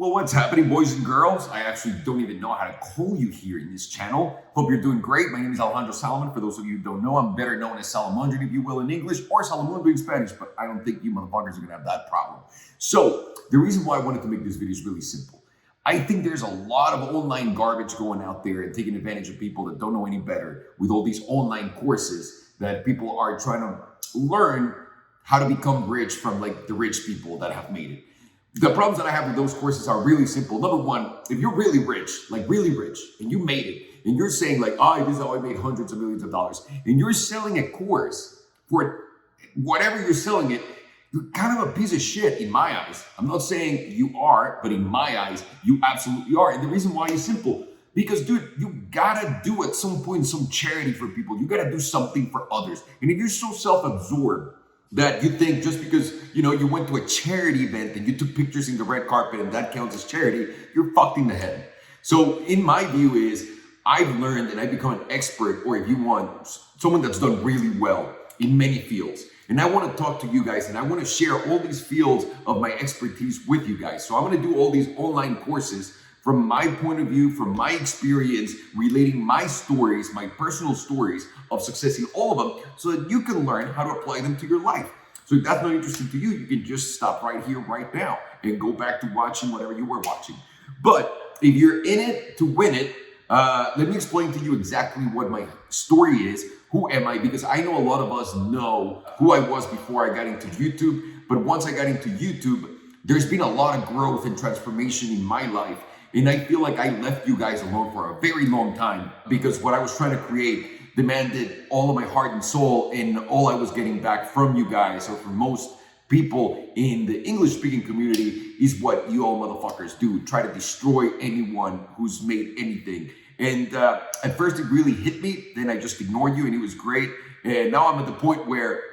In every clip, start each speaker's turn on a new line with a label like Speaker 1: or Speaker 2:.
Speaker 1: Well, what's happening, boys and girls? I actually don't even know how to call you here in this channel. Hope you're doing great. My name is Alejandro Salomon. For those of you who don't know, I'm better known as Salomondrin, if you will, in English, or Salomondrin in Spanish, but I don't think you motherfuckers are gonna have that problem. So the reason why I wanted to make this video is really simple. I think there's a lot of online garbage going out there and taking advantage of people that don't know any better with all these online courses that people are trying to learn how to become rich from like the rich people that have made it. The problems that I have with those courses are really simple. Number one, if you're really rich, like really rich, and you made it, and you're saying like, oh, this is how I made hundreds of millions of dollars, and you're selling a course for whatever you're selling it, you're kind of a piece of shit in my eyes. I'm not saying you are, but in my eyes, you absolutely are. And the reason why is simple. Because, dude, you gotta do at some point some charity for people. You gotta do something for others. And if you're so self-absorbed that you think just because, you went to a charity event and you took pictures in the red carpet and that counts as charity, you're fucked in the head. So in my view is, I've learned and I've become an expert, or if you want, someone that's done really well in many fields. And I want to talk to you guys and I want to share all these fields of my expertise with you guys. So I'm going to do all these online courses from my point of view, from my experience, relating my stories, my personal stories of success in all of them, so that you can learn how to apply them to your life. So if that's not interesting to you, you can just stop right here, right now, and go back to watching whatever you were watching. But if you're in it to win it, let me explain to you exactly what my story is. Who am I? Because I know a lot of us know who I was before I got into YouTube. But once I got into YouTube, there's been a lot of growth and transformation in my life. And I feel like I left you guys alone for a very long time because what I was trying to create demanded all of my heart and soul, and all I was getting back from you guys, or from most people in the English-speaking community, is what you all motherfuckers do. Try to destroy anyone who's made anything. And at first it really hit me, then I just ignored you and it was great. And now I'm at the point where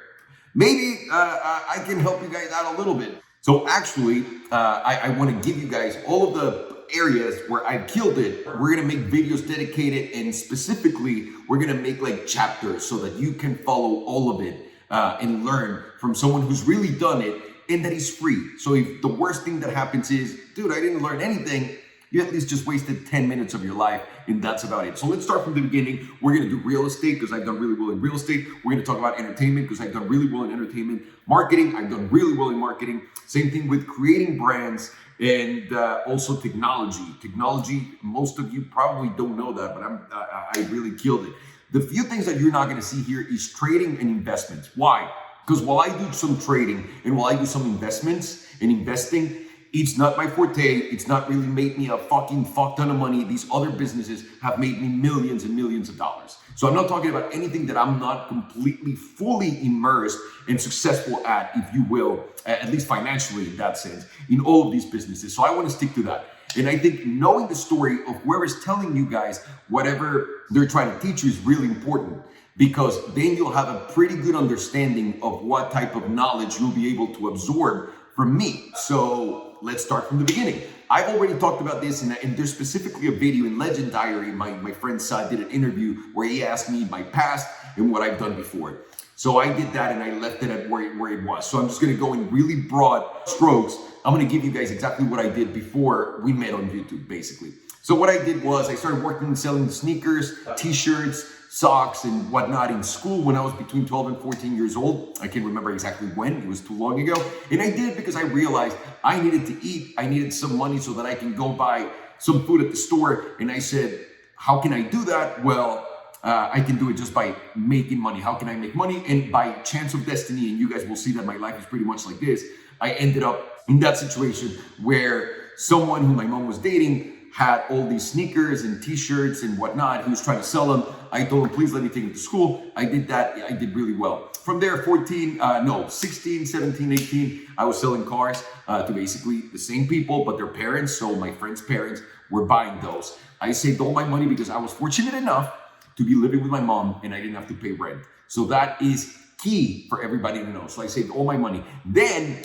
Speaker 1: maybe I can help you guys out a little bit. So actually, I want to give you guys all of the areas where I killed it. We're gonna make videos dedicated, and specifically, we're gonna make like chapters so that you can follow all of it and learn from someone who's really done it and that is free. So if the worst thing that happens is, dude, I didn't learn anything, you at least just wasted 10 minutes of your life, and that's about it. So let's start from the beginning. We're gonna do real estate because I've done really well in real estate. We're gonna talk about entertainment because I've done really well in entertainment. Marketing, I've done really well in marketing. Same thing with creating brands, and also technology. Technology, most of you probably don't know that, but I really killed it. The few things that you're not gonna see here is trading and investments. Why? Because while I do some trading and while I do some investments and investing, it's not my forte. It's not really made me a fucking fuck ton of money. These other businesses have made me millions and millions of dollars. So I'm not talking about anything that I'm not completely, fully immersed and successful at, if you will, at least financially in that sense, in all of these businesses. So I want to stick to that. And I think knowing the story of whoever's telling you guys whatever they're trying to teach you is really important, because then you'll have a pretty good understanding of what type of knowledge you'll be able to absorb from me. So let's start from the beginning. I've already talked about this, and there's specifically a video in Legend Diary. My friend Saad did an interview where he asked me my past and what I've done before. So I did that and I left it at where it was. So I'm just gonna go in really broad strokes. I'm gonna give you guys exactly what I did before we met on YouTube, basically. So what I did was I started working and selling sneakers, t-shirts, socks, and whatnot in school when I was between 12 and 14 years old. I can't remember exactly when, it was too long ago. And I did because I realized I needed to eat, I needed some money so that I can go buy some food at the store. And I said, how can I do that? Well, I can do it just by making money. How can I make money? And by chance of destiny, and you guys will see that my life is pretty much like this, I ended up in that situation where someone who my mom was dating had all these sneakers and t-shirts and whatnot. He was trying to sell them. I told him, please let me take them to school. I did that. I did really well. From there, 16, 17, 18, I was selling cars to basically the same people, but their parents. So my friends' parents were buying those. I saved all my money because I was fortunate enough to be living with my mom and I didn't have to pay rent. So that is key for everybody to know. So I saved all my money. Then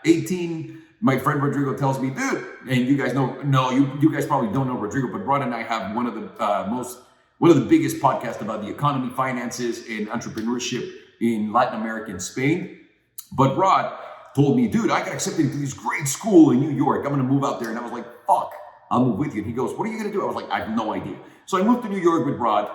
Speaker 1: 18, my friend Rodrigo tells me, dude, and you guys know, no, you guys probably don't know Rodrigo, but Rod and I have one of the biggest podcasts about the economy, finances, and entrepreneurship in Latin America and Spain. But Rod told me, dude, I got accepted into this great school in New York. I'm going to move out there. And I was like, fuck, I'll move with you. And he goes, what are you going to do? I was like, I have no idea. So I moved to New York with Rod.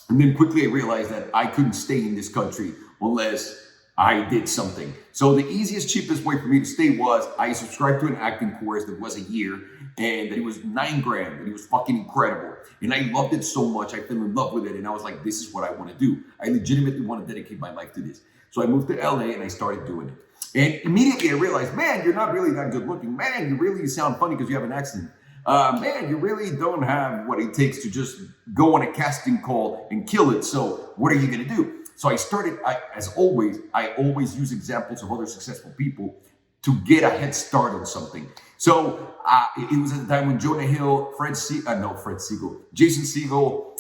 Speaker 1: And then quickly I realized that I couldn't stay in this country unless I did something. So the easiest, cheapest way for me to stay was I subscribed to an acting course that was a year, and that it was $9,000, and it was fucking incredible. And I loved it so much, I fell in love with it, and I was like, this is what I want to do. I legitimately want to dedicate my life to this. So I moved to LA and I started doing it. And immediately I realized, man, you're not really that good looking. Man, you really sound funny because you have an accent. Man, you really don't have what it takes to just go on a casting call and kill it. So what are you going to do? So I started, I always use examples of other successful people to get a head start on something. So it was at the time when Jonah Hill, Jason Segel,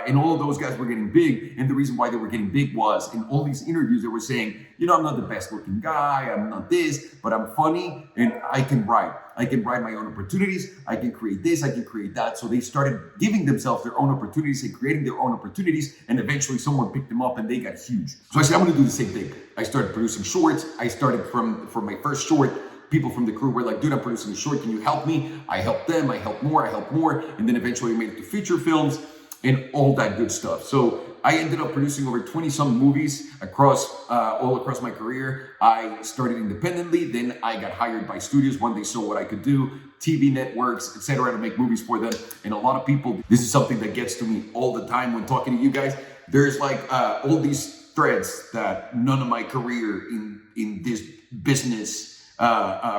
Speaker 1: and all of those guys were getting big. And the reason why they were getting big was in all these interviews, they were saying, you know, I'm not the best looking guy, I'm not this, but I'm funny and I can write. I can write my own opportunities. I can create this, I can create that. So they started giving themselves their own opportunities and creating their own opportunities. And eventually someone picked them up and they got huge. So I said, I'm going to do the same thing. I started producing shorts. I started from my first short. People from the crew were like, dude, I'm producing a short. Can you help me? I helped them. I helped more. And then eventually I made it to feature films and all that good stuff. So I ended up producing over 20 some movies all across my career. I started independently. Then I got hired by studios when they saw what I could do, TV networks, etc., to make movies for them. And a lot of people, this is something that gets to me all the time when talking to you guys. There's like all these threads that none of my career in this business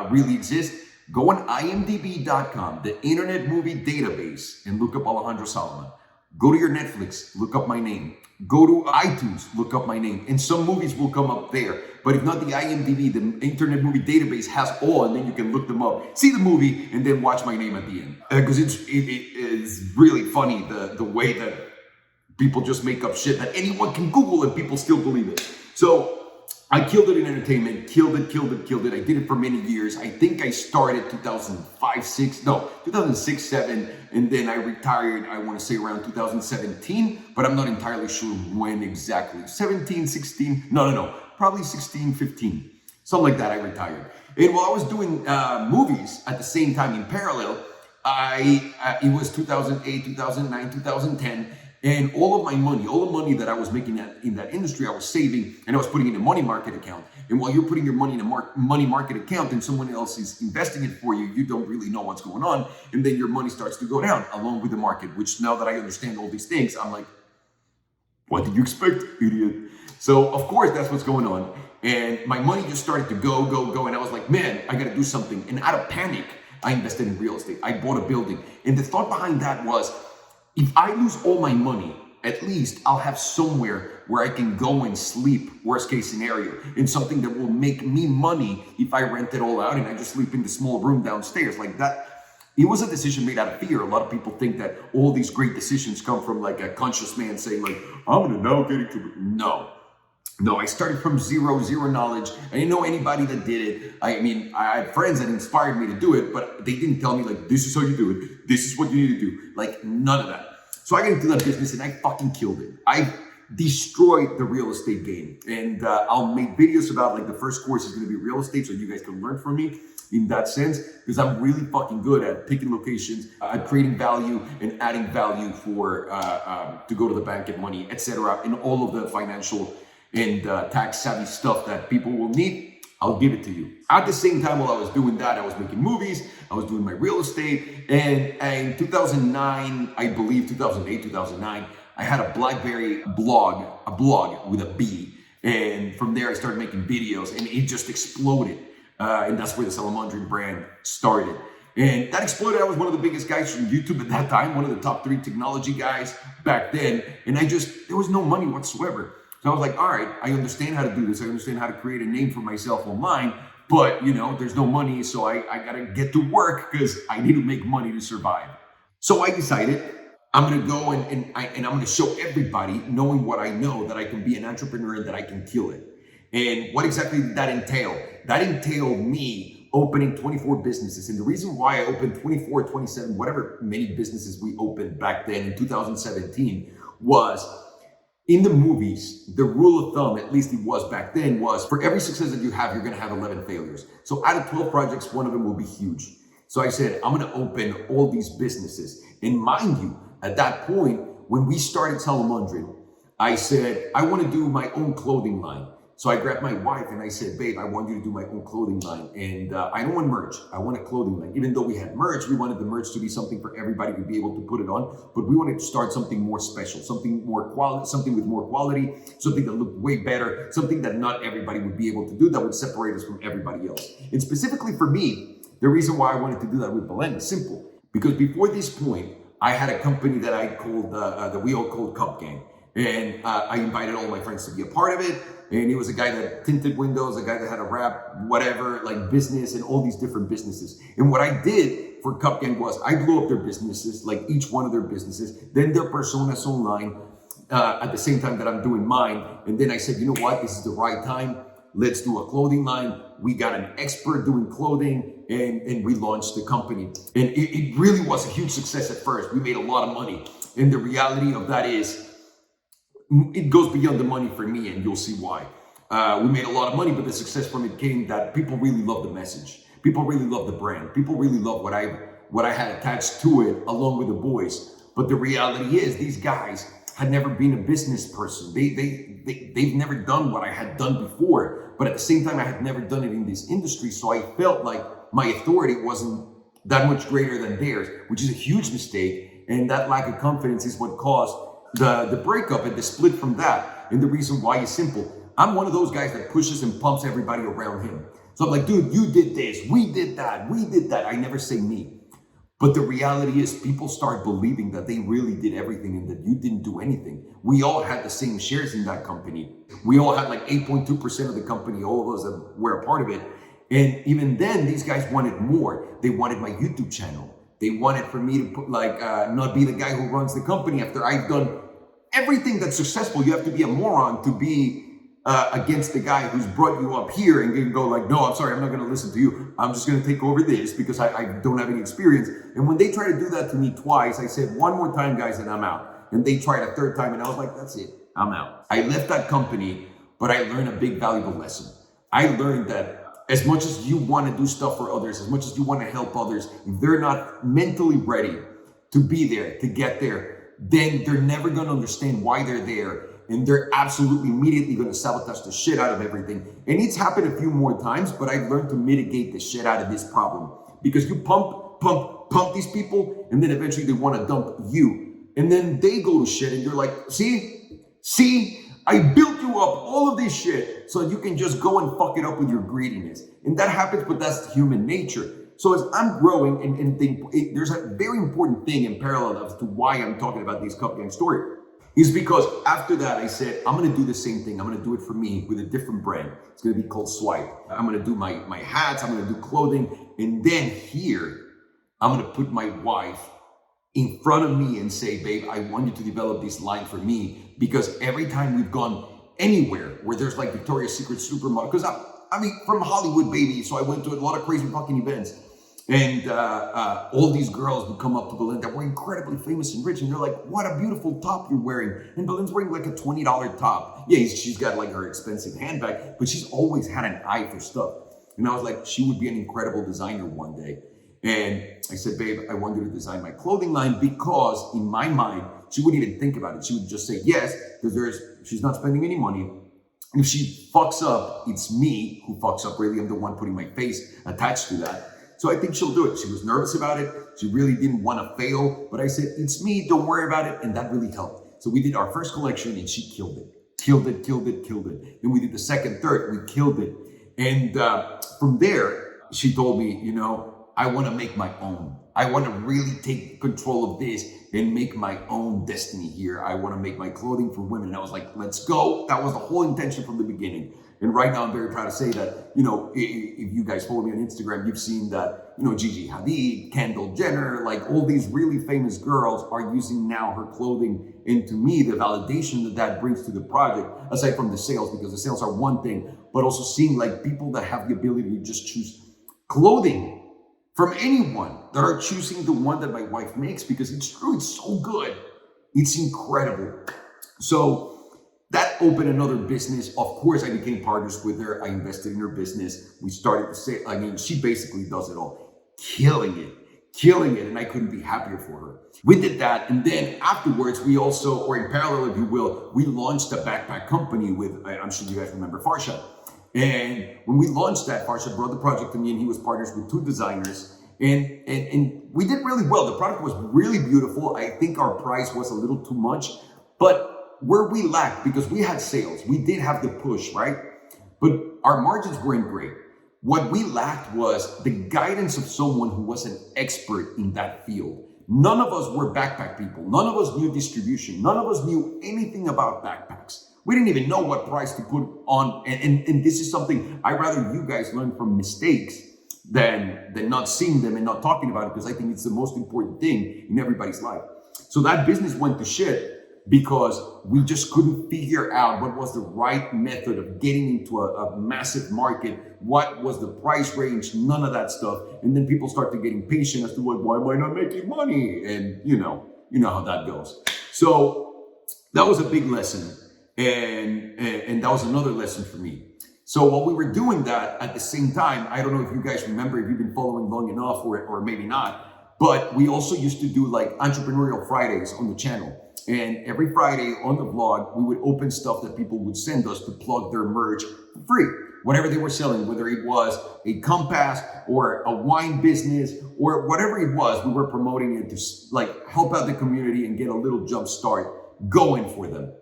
Speaker 1: really exist. Go on imdb.com, the Internet Movie Database, and look up Alejandro Salomon. Go to your Netflix, look up my name. Go to iTunes, look up my name. And some movies will come up there. But if not, the IMDb, the Internet Movie Database, has all, and then you can look them up, see the movie, and then watch my name at the end. Because it is really funny the way that people just make up shit that anyone can Google and people still believe it. So I killed it in entertainment, killed it. I did it for many years. I think I started 2006, 7, and then I retired, I want to say around 2017, but I'm not entirely sure when exactly. 17, 16, no, probably 16, 15, something like that, I retired. And while I was doing movies at the same time in parallel, it was 2008, 2009, 2010, and all the money that I was making in that industry, I was saving and I was putting in a money market account. And while you're putting your money in a money market account and someone else is investing it for you, you don't really know what's going on. And then your money starts to go down along with the market, which now that I understand all these things, I'm like, what did you expect, idiot? So of course, that's what's going on. And my money just started to go. And I was like, man, I got to do something. And out of panic, I invested in real estate. I bought a building. And the thought behind that was, if I lose all my money, at least I'll have somewhere where I can go and sleep, worst case scenario, in something that will make me money if I rent it all out and I just sleep in the small room downstairs. Like that, it was a decision made out of fear. A lot of people think that all these great decisions come from like a conscious man saying like, I'm gonna now get into it. No, I started from zero knowledge. I didn't know anybody that did it. I mean, I had friends that inspired me to do it, but they didn't tell me like, this is how you do it. This is what you need to do. Like none of that. So I got into that business and I fucking killed it. I destroyed the real estate game. And I'll make videos about like the first course is going to be real estate so you guys can learn from me in that sense, because I'm really fucking good at picking locations, at creating value and adding value for to go to the bank, get money, etc. And all of the financial and tax savvy stuff that people will need. I'll give it to you. At the same time, while I was doing that, I was making movies, I was doing my real estate, and in 2009, I believe 2008, 2009, I had a BlackBerry blog, a blog with a B, and from there I started making videos, and it just exploded, and that's where the Salomondrin brand started. And that exploded. I was one of the biggest guys from YouTube at that time, one of the top 3 technology guys back then, and there was no money whatsoever. So I was like, all right, I understand how to do this. I understand how to create a name for myself online, but there's no money. So I got to get to work because I need to make money to survive. So I decided I'm going to go and I'm going to show everybody, knowing what I know, that I can be an entrepreneur and that I can kill it. And what exactly did that entail? That entailed me opening 24 businesses. And the reason why I opened 24, 27, whatever many businesses we opened back then in 2017 was, In the movies, the rule of thumb, at least it was back then, was for every success that you have, you're going to have 11 failures. So out of 12 projects, one of them will be huge. So I said, I'm going to open all these businesses. And mind you, at that point, when we started Salomondrin, I said, I want to do my own clothing line. So I grabbed my wife and I said, babe, I want you to do my own clothing line. And I don't want merch. I want a clothing line. Even though we had merch, we wanted the merch to be something for everybody to be able to put it on. But we wanted to start something more special, something more quality, something with more quality, something that looked way better, something that not everybody would be able to do, that would separate us from everybody else. And specifically for me, the reason why I wanted to do that with Belen is simple. Because before this point, I had a company that I called, that we all called Cup Gang. And I invited all my friends to be a part of it. And he was a guy that tinted windows, a guy that had a rap, whatever, like business and all these different businesses. And what I did for Cup Gang was I blew up their businesses, like each one of their businesses, then their personas online at the same time that I'm doing mine. And then I said, you know what, this is the right time. Let's do a clothing line. We got an expert doing clothing and we launched the company. And it really was a huge success at first. We made a lot of money. And the reality of that is, it goes beyond the money for me, and you'll see why. We made a lot of money, but the success from it came that people really love the message. People really love the brand. People really love what I had attached to it, along with the boys. But the reality is, these guys had never been a business person. They've never done what I had done before. But at the same time, I had never done it in this industry, so I felt like my authority wasn't that much greater than theirs, which is a huge mistake. And that lack of confidence is what caused the breakup and the split from that. And the reason why is simple. I'm one of those guys that pushes and pumps everybody around him. So I'm like, dude, you did this, we did that, we did that. I never say me. But the reality is, people start believing that they really did everything and that you didn't do anything. We all had the same shares in that company. We all had like 8.2% of the company, all of us that were a part of it. And even then, these guys wanted more. They wanted my YouTube channel. They wanted for me to put not be the guy who runs the company after I've done everything that's successful. You have to be a moron to be against the guy who's brought you up here and can go like, no, I'm sorry, I'm not going to listen to you. I'm just going to take over this because I don't have any experience. And when they tried to do that to me twice, I said, one more time, guys, and I'm out. And they tried a third time and I was like, that's it, I'm out. I left that company, but I learned a big valuable lesson. I learned that as much as you want to do stuff for others, as much as you want to help others, if they're not mentally ready to be there, to get there, then they're never going to understand why they're there. And they're absolutely immediately going to sabotage the shit out of everything. And it's happened a few more times, but I've learned to mitigate the shit out of this problem. Because you pump these people, and then eventually they want to dump you. And then they go to shit, and you're like, see, I built you up all of this shit so you can just go and fuck it up with your greediness. And that happens, but that's human nature. So as I'm growing and there's a very important thing in parallel as to why I'm talking about this Cup Gang story, is because after that I said, I'm going to do the same thing. I'm going to do it for me with a different brand. It's going to be called Swipe. I'm going to do my hats. I'm going to do clothing. And then here, I'm going to put my wife in front of me and say, babe, I want you to develop this line for me, because every time we've gone anywhere where there's like Victoria's Secret supermodel, because I mean, from Hollywood, baby, so I went to a lot of crazy fucking events, and all these girls would come up to Belen that were incredibly famous and rich, and they're like, what a beautiful top you're wearing. And Belen's wearing like a $20 top. Yeah, she's got like her expensive handbag, but she's always had an eye for stuff. And I was like, she would be an incredible designer one day. And I said, babe, I want you to design my clothing line, because in my mind, she wouldn't even think about it. She would just say yes, because she's not spending any money. And if she fucks up, it's me who fucks up. Really, I'm the one putting my face attached to that. So I think she'll do it. She was nervous about it. She really didn't want to fail. But I said, it's me, don't worry about it. And that really helped. So we did our first collection and she killed it. Killed it. Then we did the second, third, we killed it. And from there, she told me, you know, I want to make my own. I want to really take control of this and make my own destiny here. I want to make my clothing for women. And I was like, let's go. That was the whole intention from the beginning. And right now I'm very proud to say that, you know, if you guys follow me on Instagram, you've seen that, you know, Gigi Hadid, Kendall Jenner, like all these really famous girls are using now her clothing. And to me, the validation that that brings to the project, aside from the sales, because the sales are one thing, but also seeing like people that have the ability to just choose clothing from anyone, that are choosing the one that my wife makes, because it's true, it's so good. It's incredible. So That opened another business. Of course, I became partners with her. I invested in her business. We started to say, I mean, she basically does it all, killing it. And I couldn't be happier for her. We did that. And then afterwards, we also, or in parallel, if you will, we launched a backpack company with, I'm sure you guys remember Farshad. And when we launched that, Farshad brought the project to me and he was partners with 2 designers. And we did really well. The product was really beautiful. I think our price was a little too much, but where we lacked, because we had sales, we did have the push, right? But our margins weren't great. What we lacked was the guidance of someone who was an expert in that field. None of us were backpack people. None of us knew distribution. None of us knew anything about backpacks. We didn't even know what price to put on. And this is something I'd rather you guys learn from mistakes than not seeing them and not talking about it, because I think it's the most important thing in everybody's life. So that business went to shit because we just couldn't figure out what was the right method of getting into a massive market. What was the price range? None of that stuff. And then people start to get impatient as to why am I not making money? And you know how that goes. So that was a big lesson. And that was another lesson for me. So while we were doing that, at the same time, I don't know if you guys remember, if you've been following long enough or maybe not, but we also used to do like entrepreneurial Fridays on the channel. And every Friday on the vlog, we would open stuff that people would send us to plug their merch for free. Whatever they were selling, whether it was a compass or a wine business or whatever it was, we were promoting it to like help out the community and get a little jump start going for them.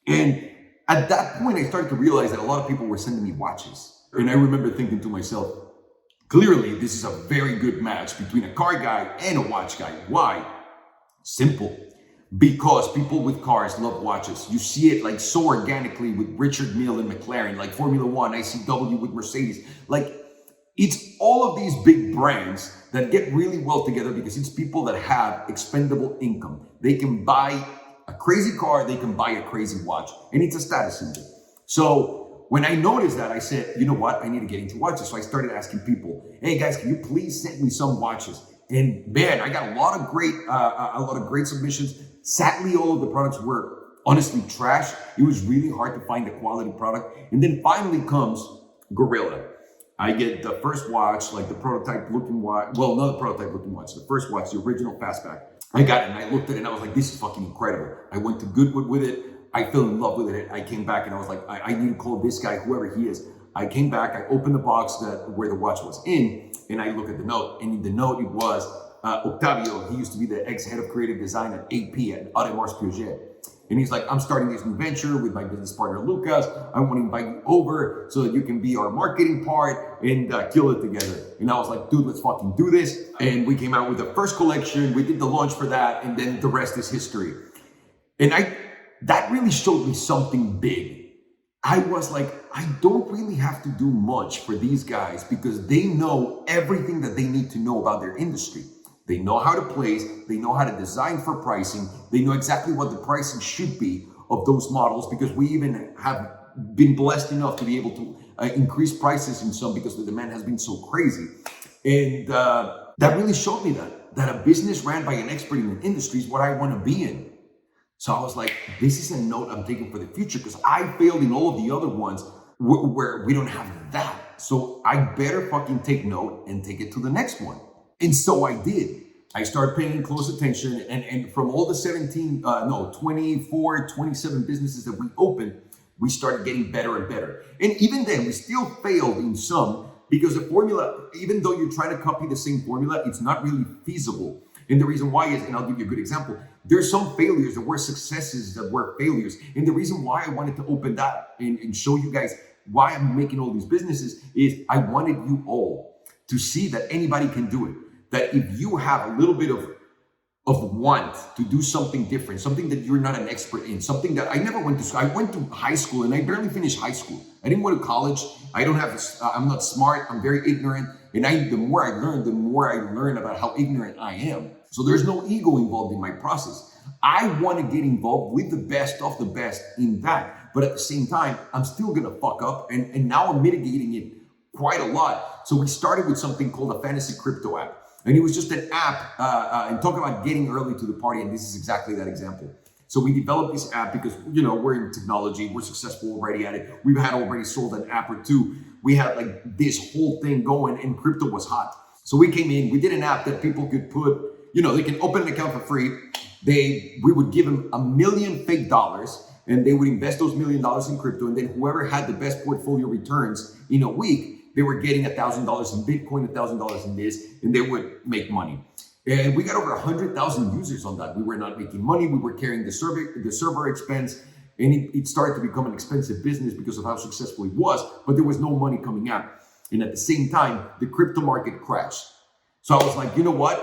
Speaker 1: And at that point, I started to realize that a lot of people were sending me watches. And I remember thinking to myself, clearly, this is a very good match between a car guy and a watch guy. Why? Simple. Because people with cars love watches. You see it like so organically with Richard Mille and McLaren, like Formula One, ICW with Mercedes. Like it's all of these big brands that get really well together because it's people that have expendable income. They can buy a crazy car, they can buy a crazy watch, and it's a status symbol. So when I noticed that, I said, you know what, I need to get into watches. So I started asking people, hey guys, can you please send me some watches? And man, I got a lot of great submissions. Sadly, all of the products were honestly trash. It was really hard to find a quality product. And then finally comes Gorilla. I get the first watch, like the prototype looking watch. Well, not the prototype looking watch, the first watch, the original Fastback. I got it and I looked at it and I was like, this is fucking incredible. I went to Goodwood with it. I fell in love with it. I came back and I was like, I need to call this guy, whoever he is. I came back, I opened the box where the watch was in, and I look at the note. And in the note, it was Octavio. He used to be the ex-head of creative design at AP at Audemars Piguet. And he's like, I'm starting this new venture with my business partner, Lucas. I want to invite you over so that you can be our marketing part and kill it together. And I was like, dude, let's fucking do this. And we came out with the first collection. We did the launch for that. And then the rest is history. And that really showed me something big. I was like, I don't really have to do much for these guys because they know everything that they need to know about their industry. They know how to place, they know how to design for pricing, they know exactly what the pricing should be of those models because we even have been blessed enough to be able to increase prices in some because the demand has been so crazy. And that really showed me that a business ran by an expert in an industry is what I want to be in. So I was like, this is a note I'm taking for the future because I failed in all of the other ones where we don't have that. So I better fucking take note and take it to the next one. And so I did. I started paying close attention and from all the 24, 27 businesses that we opened, we started getting better and better. And even then, we still failed in some because the formula, even though you're trying to copy the same formula, it's not really feasible. And the reason why is, and I'll give you a good example, there's some failures that were successes that were failures. And the reason why I wanted to open that and show you guys why I'm making all these businesses is I wanted you all to see that anybody can do it. That if you have a little bit of want to do something different, something that you're not an expert in, something that I never went to school. I went to high school and I barely finished high school. I didn't go to college. I'm not smart. I'm very ignorant. And the more I learn about how ignorant I am. So there's no ego involved in my process. I want to get involved with the best of the best in that. But at the same time, I'm still going to fuck up. And now I'm mitigating it quite a lot. So we started with something called a fantasy crypto app. And it was just an app and talk about getting early to the party. And this is exactly that example. So we developed this app because, we're in technology, we're successful already at it. We've had already sold an app or two. We had like this whole thing going and crypto was hot. So we came in, we did an app that people could put, they can open an account for free. We would give them $1 million fake dollars and they would invest those $1 million in crypto. And then whoever had the best portfolio returns in a week, they were getting $1,000 in Bitcoin, $1,000 in this, and they would make money. And we got over 100,000 users on that. We were not making money. We were carrying the server expense, and it started to become an expensive business because of how successful it was, but there was no money coming out. And at the same time, the crypto market crashed. So I was like, you know what?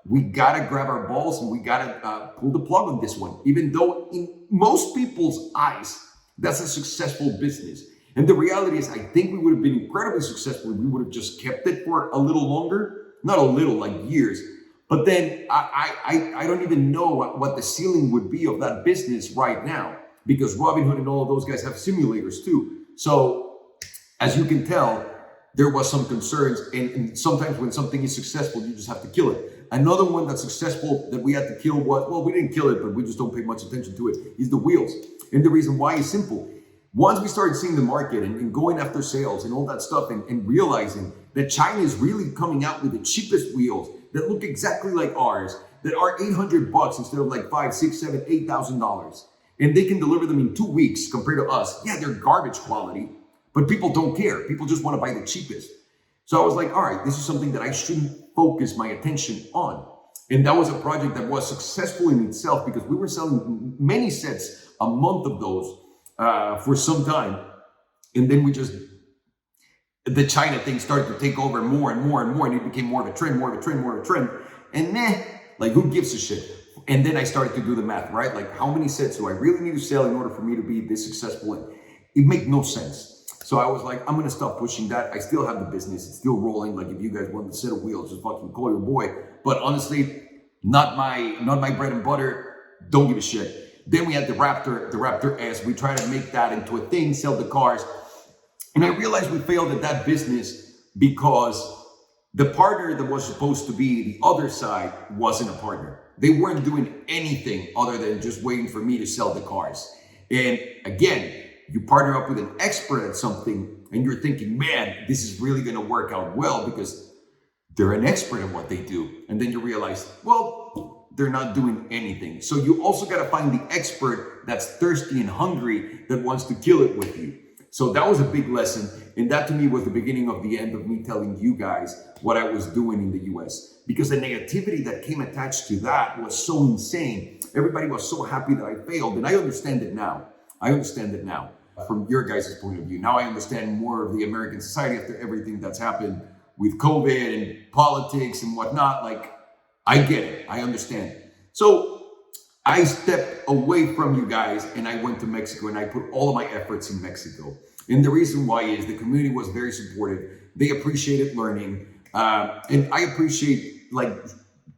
Speaker 1: We gotta grab our balls and we gotta pull the plug on this one. Even though in most people's eyes, that's a successful business. And the reality is, I think we would have been incredibly successful if we would have just kept it for a little longer. Not a little, like years. But then I don't even know what the ceiling would be of that business right now, because Robinhood and all of those guys have simulators too. So as you can tell, there was some concerns, and sometimes when something is successful, you just have to kill it. Another one that's successful that we had to kill was, well, we didn't kill it, but we just don't pay much attention to it, is the wheels. And the reason why is simple. Once we started seeing the market and going after sales and all that stuff and realizing that China is really coming out with the cheapest wheels that look exactly like ours, that are $800 instead of like $5,000, $6,000, $7,000, $8,000. And they can deliver them in 2 weeks compared to us. Yeah, they're garbage quality, but people don't care. People just want to buy the cheapest. So I was like, all right, this is something that I shouldn't focus my attention on. And that was a project that was successful in itself because we were selling many sets a month of those for some time. And then the China thing started to take over more and more and more, and it became more of a trend, more of a trend, more of a trend. And like, who gives a shit? And then I started to do the math, right? Like, how many sets do I really need to sell in order for me to be this successful? And it made no sense. So I was like, I'm gonna stop pushing that. I still have the business, it's still rolling. Like, if you guys want the set of wheels, just fucking call your boy. But honestly, not my bread and butter. Don't give a shit. Then we had the Raptor S. We tried to make that into a thing, sell the cars. And I realized we failed at that business because the partner that was supposed to be the other side wasn't a partner. They weren't doing anything other than just waiting for me to sell the cars. And again, you partner up with an expert at something and you're thinking, man, this is really going to work out well because they're an expert in what they do. And then you realize, well, they're not doing anything. So you also got to find the expert that's thirsty and hungry that wants to kill it with you. So that was a big lesson. And that to me was the beginning of the end of me telling you guys what I was doing in the US. Because the negativity that came attached to that was so insane. Everybody was so happy that I failed. And I understand it now. From your guys' point of view. Now I understand more of the American society after everything that's happened with COVID and politics and whatnot. Like, I get it. I understand. So I stepped away from you guys and I went to Mexico and I put all of my efforts in Mexico. And the reason why is the community was very supportive. They appreciated learning. And I appreciate like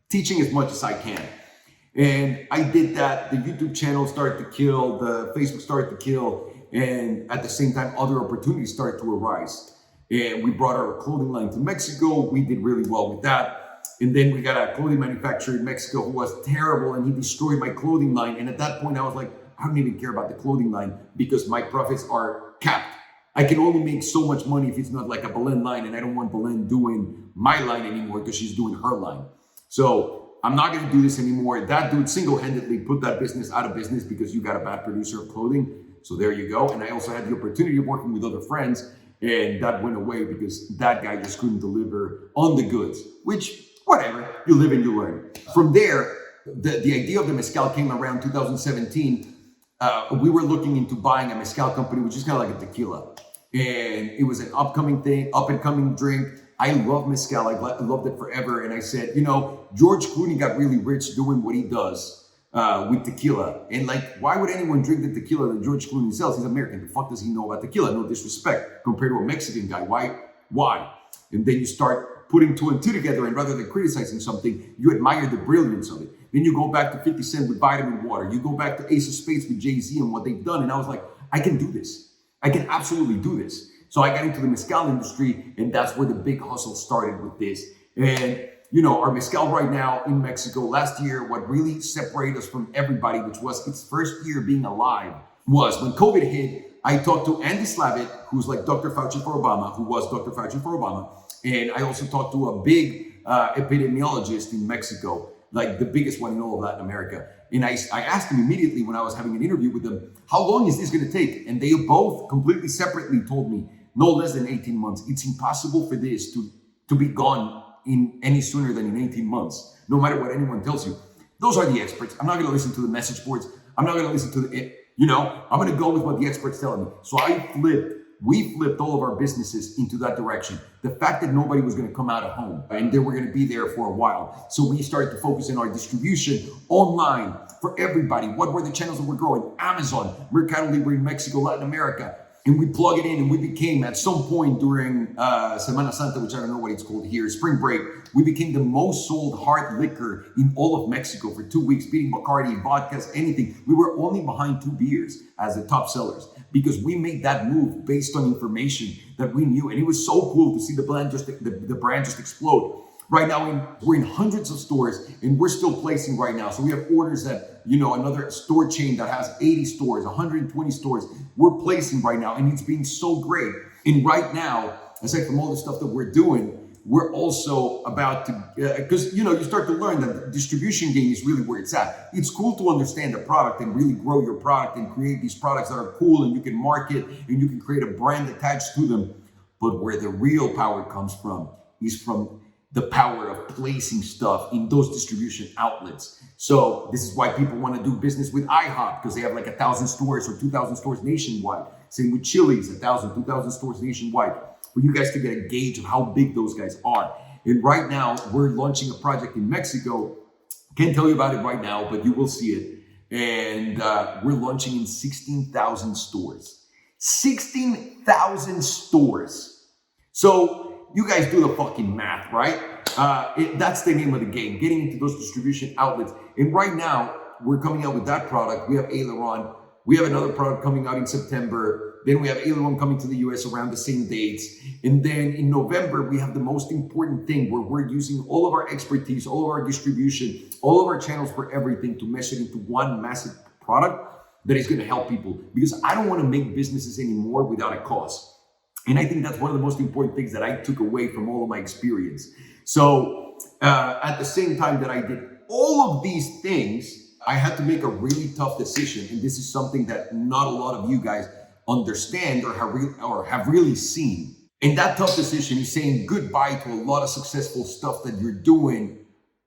Speaker 1: teaching as much as I can. And I did that. The YouTube channel started to kill, the Facebook started to kill. And at the same time, other opportunities started to arise. And we brought our clothing line to Mexico. We did really well with that. And then we got a clothing manufacturer in Mexico who was terrible and he destroyed my clothing line. And at that point, I was like, I don't even care about the clothing line because my profits are capped. I can only make so much money if it's not like a Belen line, and I don't want Belen doing my line anymore because she's doing her line. So I'm not going to do this anymore. That dude single-handedly put that business out of business because you got a bad producer of clothing. So there you go. And I also had the opportunity of working with other friends, and that went away because that guy just couldn't deliver on the goods, which, whatever, you live and you learn. From there, the idea of the mezcal came around 2017. We were looking into buying a mezcal company, which is kind of like a tequila. And it was an up and coming drink. I love mezcal. I loved it forever. And I said, George Clooney got really rich doing what he does with tequila. And like, why would anyone drink the tequila that George Clooney sells? He's American. The fuck does he know about tequila? No disrespect compared to a Mexican guy. Why? And then you start putting two and two together, and rather than criticizing something, you admire the brilliance of it. Then you go back to 50 Cent with Vitamin Water. You go back to Ace of Spades with Jay-Z and what they've done. And I was like, I can do this. I can absolutely do this. So I got into the mezcal industry, and that's where the big hustle started with this. And our mezcal right now in Mexico. Last year, what really separated us from everybody, which was its first year being alive, was when COVID hit. I talked to Andy Slavitt, who's like Dr. Fauci for Obama, who was Dr. Fauci for Obama. And I also talked to a big epidemiologist in Mexico, like the biggest one in all of Latin America. And I asked him immediately when I was having an interview with them, how long is this going to take? And they both completely separately told me, no less than 18 months. It's impossible for this to be gone in any sooner than in 18 months, no matter what anyone tells you. Those are the experts. I'm not going to listen to the message boards. I'm not going to listen to I'm going to go with what the experts tell me. So we flipped all of our businesses into that direction. The fact that nobody was going to come out of home and they were going to be there for a while. So we started to focus on our distribution online for everybody. What were the channels that were growing? Amazon, Mercado Libre in Mexico, Latin America. And we plug it in and we became, at some point during Semana Santa, which I don't know what it's called here, spring break, we became the most sold hard liquor in all of Mexico for 2 weeks, beating Bacardi, vodkas, anything. We were only behind 2 beers as the top sellers because we made that move based on information that we knew. And it was so cool to see the brand just explode. Right now, we're in hundreds of stores and we're still placing right now. So we have orders that, another store chain that has 80 stores, 120 stores, we're placing right now. And it's been so great. And right now, aside from all the stuff that we're doing, we're also about to, because, you start to learn that the distribution game is really where it's at. It's cool to understand the product and really grow your product and create these products that are cool and you can market and you can create a brand attached to them. But where the real power comes from is from the power of placing stuff in those distribution outlets. So this is why people want to do business with IHOP, because they have like 1,000 stores or 2,000 stores nationwide. Same with Chili's, 1,000, 2,000 stores nationwide, for you guys to get a gauge of how big those guys are. And right now, we're launching a project in Mexico. Can't tell you about it right now, but you will see it. And we're launching in 16,000 stores. 16,000 stores. So you guys do the fucking math, right? That's the name of the game, getting into those distribution outlets. And right now, we're coming out with that product. We have Aileron. We have another product coming out in September. Then we have Aileron coming to the US around the same dates. And then in November, we have the most important thing where we're using all of our expertise, all of our distribution, all of our channels for everything to mesh it into one massive product that is going to help people. Because I don't want to make businesses anymore without a cause. And I think that's one of the most important things that I took away from all of my experience. So at the same time that I did all of these things, I had to make a really tough decision. And this is something that not a lot of you guys understand or have really seen. And that tough decision is saying goodbye to a lot of successful stuff that you're doing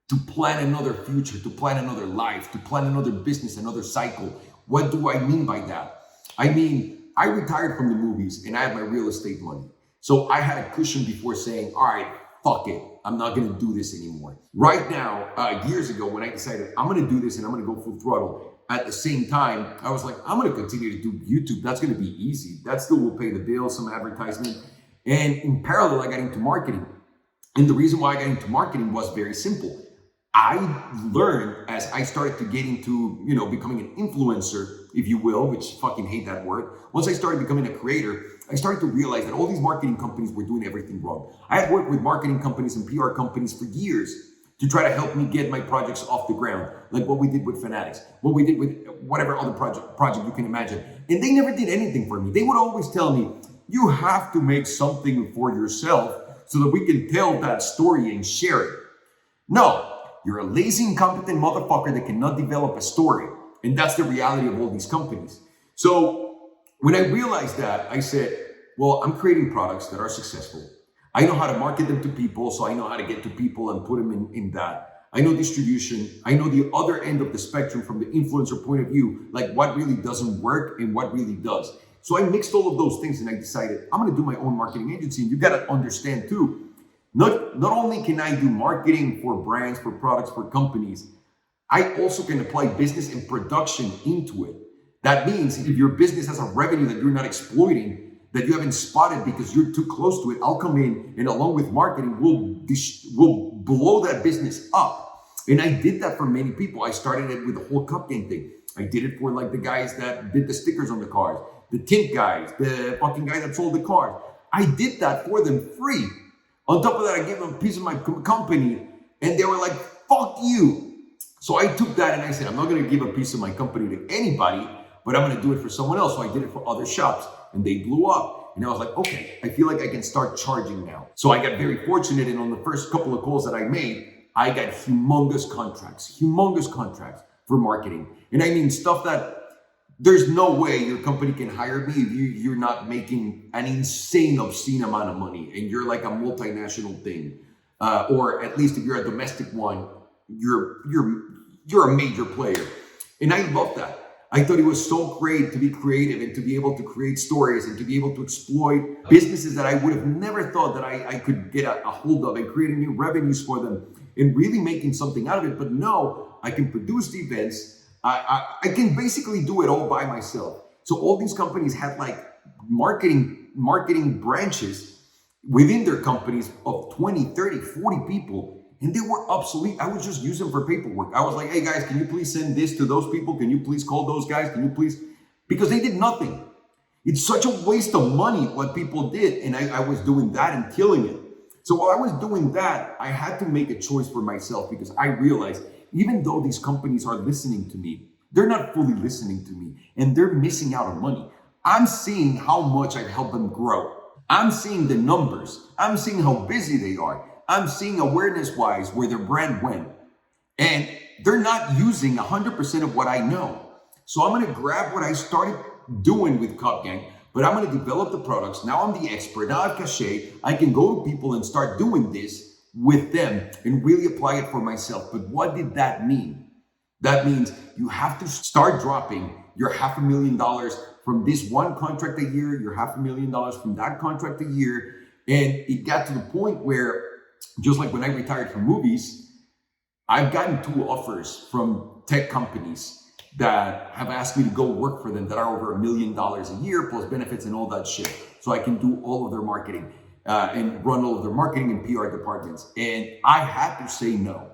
Speaker 1: to plan another future, to plan another life, to plan another business, another cycle. What do I mean by that? I mean, I retired from the movies and I have my real estate money. So I had a cushion before saying, all right, fuck it. I'm not going to do this anymore. Right now, years ago, when I decided I'm going to do this and I'm going to go full throttle, at the same time, I was like, I'm going to continue to do YouTube. That's going to be easy. That still will pay the bills, some advertisement. And in parallel, I got into marketing. And the reason why I got into marketing was very simple. I learned as I started to get into, becoming an influencer, if you will, which fucking hate that word. Once I started becoming a creator, I started to realize that all these marketing companies were doing everything wrong. I had worked with marketing companies and PR companies for years to try to help me get my projects off the ground, like what we did with Fanatics, what we did with whatever other project you can imagine. And they never did anything for me. They would always tell me, you have to make something for yourself so that we can tell that story and share it. No, you're a lazy, incompetent motherfucker that cannot develop a story. And that's the reality of all these companies. So when I realized that, I said, well, I'm creating products that are successful. I know how to market them to people, so I know how to get to people and put them in that. I know distribution. I know the other end of the spectrum from the influencer point of view, like what really doesn't work and what really does. So I mixed all of those things and I decided I'm going to do my own marketing agency. And you got to understand too, not only can I do marketing for brands, for products, for companies, I also can apply business and production into it. That means if your business has a revenue that you're not exploiting, that you haven't spotted because you're too close to it, I'll come in and along with marketing, we'll blow that business up. And I did that for many people. I started it with the whole cup game thing. I did it for like the guys that did the stickers on the cars, the tint guys, the fucking guy that sold the cars. I did that for them free. On top of that, I gave them a piece of my company And they were like, fuck you. So I took that and I said, I'm not going to give a piece of my company to anybody, but I'm going to do it for someone else. So I did it for other shops and they blew up. And I was like, okay, I feel like I can start charging now. So I got very fortunate. And on the first couple of calls that I made, I got humongous contracts for marketing. And I mean stuff that there's no way your company can hire me if you're not making an insane, obscene amount of money and you're like a multinational thing. Or at least if you're a domestic one, you're a major player. And I love that. I thought it was so great to be creative and to be able to create stories and to be able to exploit businesses that I would have never thought that I could get a hold of and creating new revenues for them and really making something out of it. But no, I can produce the events. I can basically do it all by myself. So all these companies had like marketing branches within their companies of 20, 30, 40 people. And they were obsolete. I would just use them for paperwork. I was like, hey guys, can you please send this to those people? Can you please call those guys? Can you please? Because they did nothing. It's such a waste of money what people did. And I was doing that and killing it. So while I was doing that, I had to make a choice for myself because I realized even though these companies are listening to me, they're not fully listening to me and they're missing out on money. I'm seeing how much I've helped them grow. I'm seeing the numbers. I'm seeing how busy they are. I'm seeing awareness-wise where their brand went. And they're not using 100% of what I know. So I'm going to grab what I started doing with Cup Gang, but I'm going to develop the products. Now I'm the expert. Now I have cachet. I can go to people and start doing this with them and really apply it for myself. But what did that mean? That means you have to start dropping your $500,000 from this one contract a year, your $500,000 from that contract a year. And it got to the point where just like when I retired from movies, I've gotten 2 offers from tech companies that have asked me to go work for them that are over $1 million a year plus benefits and all that shit. So I can do all of their marketing and run all of their marketing and PR departments. And I had to say no.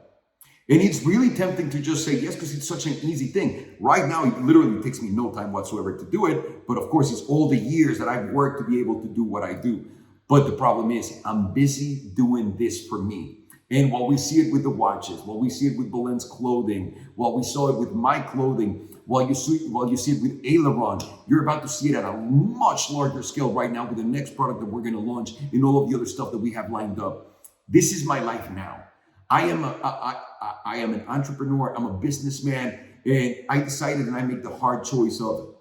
Speaker 1: And it's really tempting to just say yes because it's such an easy thing. Right now, it literally takes me no time whatsoever to do it. But of course, it's all the years that I've worked to be able to do what I do. But the problem is I'm busy doing this for me. And while we see it with the watches, while we see it with Belen's clothing, while we saw it with my clothing, while you see it with Aileron, you're about to see it at a much larger scale right now with the next product that we're going to launch and all of the other stuff that we have lined up. This is my life now. I am an entrepreneur. I'm a businessman. And I decided and I made the hard choice of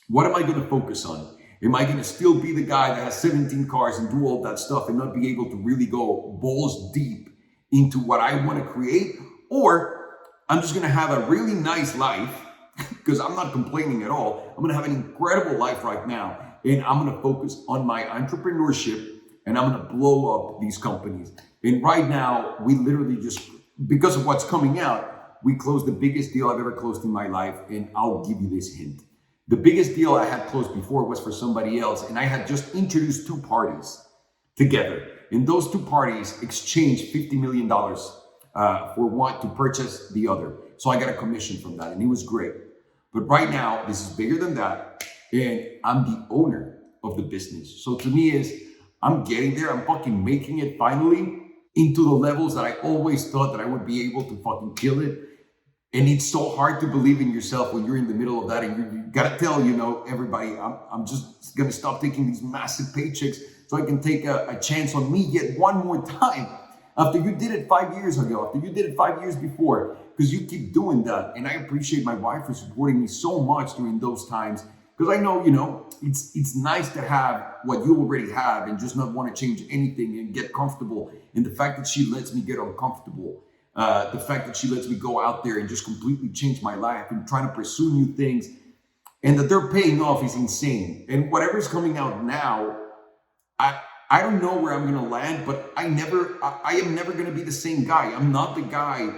Speaker 1: what am I going to focus on? Am I going to still be the guy that has 17 cars and do all that stuff and not be able to really go balls deep into what I want to create? Or I'm just going to have a really nice life because I'm not complaining at all. I'm going to have an incredible life right now. And I'm going to focus on my entrepreneurship and I'm going to blow up these companies. And right now, we literally just, because of what's coming out, we closed the biggest deal I've ever closed in my life. And I'll give you this hint. The biggest deal I had closed before was for somebody else, and I had just introduced 2 parties together. And those 2 parties exchanged $50 million for one to purchase the other. So I got a commission from that, and it was great. But right now, this is bigger than that, and I'm the owner of the business. So to me I'm getting there. I'm fucking making it finally into the levels that I always thought that I would be able to fucking kill it. And it's so hard to believe in yourself when you're in the middle of that. And you gotta tell, everybody, I'm just gonna stop taking these massive paychecks so I can take a chance on me yet one more time. After you did it 5 years ago, after you did it 5 years before, because you keep doing that. And I appreciate my wife for supporting me so much during those times. Because I know, it's nice to have what you already have and just not want to change anything and get comfortable. And the fact that she lets me get uncomfortable. The fact that she lets me go out there and just completely change my life and trying to pursue new things and that they're paying off is insane. And whatever's coming out now, I don't know where I'm going to land, but I am never going to be the same guy. I'm not the guy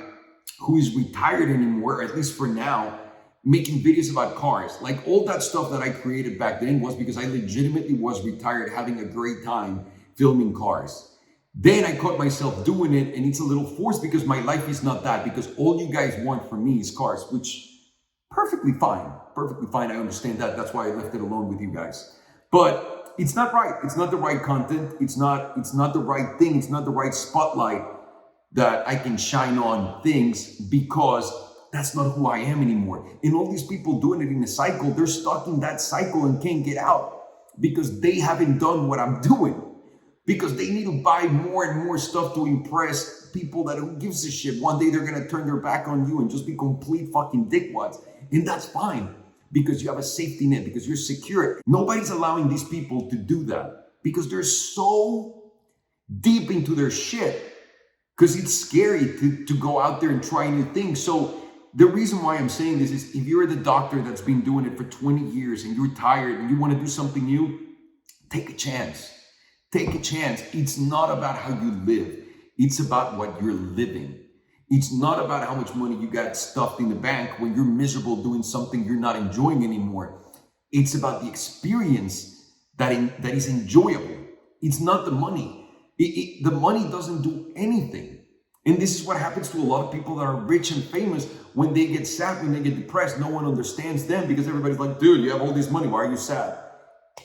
Speaker 1: who is retired anymore, at least for now, making videos about cars. Like all that stuff that I created back then was because I legitimately was retired having a great time filming cars. Then I caught myself doing it and it's a little forced because my life is not that, because all you guys want from me is cars, which perfectly fine. I understand that. That's why I left it alone with you guys. But it's not right. It's not the right content. It's not the right thing. It's not the right spotlight. that I can shine on things because that's not who I am anymore. And all these people doing it in a cycle, they're stuck in that cycle and can't get out because they haven't done what I'm doing. Because they need to buy more and more stuff to impress people that who gives a shit. One day they're gonna turn their back on you and just be complete fucking dickwads. And that's fine because you have a safety net, because you're secure. Nobody's allowing these people to do that because they're so deep into their shit because it's scary to go out there and try new things. So the reason why I'm saying this is if you're the doctor that's been doing it for 20 years and you're tired and you want to do something new, take a chance. Take a chance. It's not about how you live. It's about what you're living. It's not about how much money you got stuffed in the bank when you're miserable doing something you're not enjoying anymore. It's about the experience that is enjoyable. It's not the money. The money doesn't do anything. And this is what happens to a lot of people that are rich and famous. When they get sad, when they get depressed, no one understands them because everybody's like, dude, you have all this money. Why are you sad?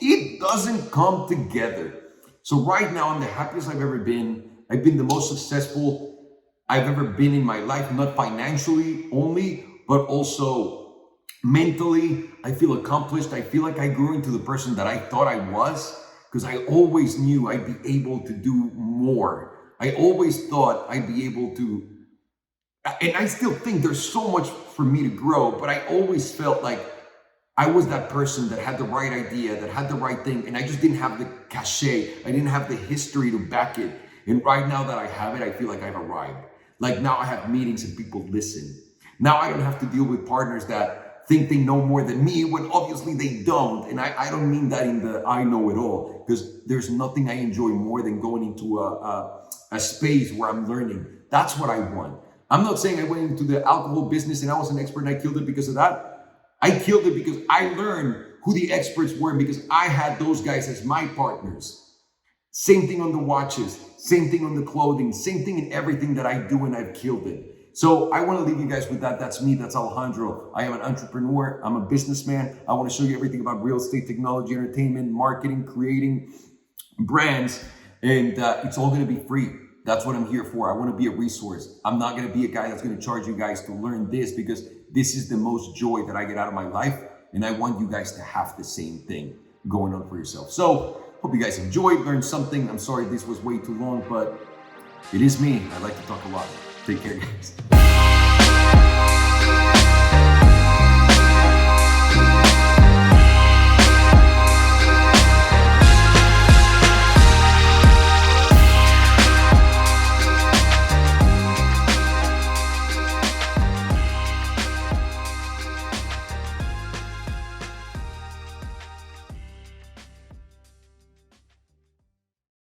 Speaker 1: It doesn't come together. So right now, I'm the happiest I've ever been. I've been the most successful I've ever been in my life, not financially only, but also mentally. I feel accomplished. I feel like I grew into the person that I thought I was because I always knew I'd be able to do more. I always thought I'd be able to, and I still think there's so much for me to grow, but I always felt like I was that person that had the right idea, that had the right thing, and I just didn't have the cachet. I didn't have the history to back it. And right now that I have it, I feel like I've arrived. Like now I have meetings and people listen. Now I don't have to deal with partners that think they know more than me when obviously they don't. And I don't mean that in the I know it all, because there's nothing I enjoy more than going into a space where I'm learning. That's what I want. I'm not saying I went into the alcohol business and I was an expert and I killed it because of that. I killed it because I learned who the experts were because I had those guys as my partners. Same thing on the watches, same thing on the clothing, same thing in everything that I do, and I've killed it. So I want to leave you guys with that. That's me. That's Alejandro. I am an entrepreneur. I'm a businessman. I want to show you everything about real estate, technology, entertainment, marketing, creating brands, and it's all going to be free. That's what I'm here for. I want to be a resource. I'm not going to be a guy that's going to charge you guys to learn this because this is the most joy that I get out of my life. And I want you guys to have the same thing going on for yourself. So hope you guys enjoyed, learned something. I'm sorry this was way too long, but it is me. I like to talk a lot. Take care, guys.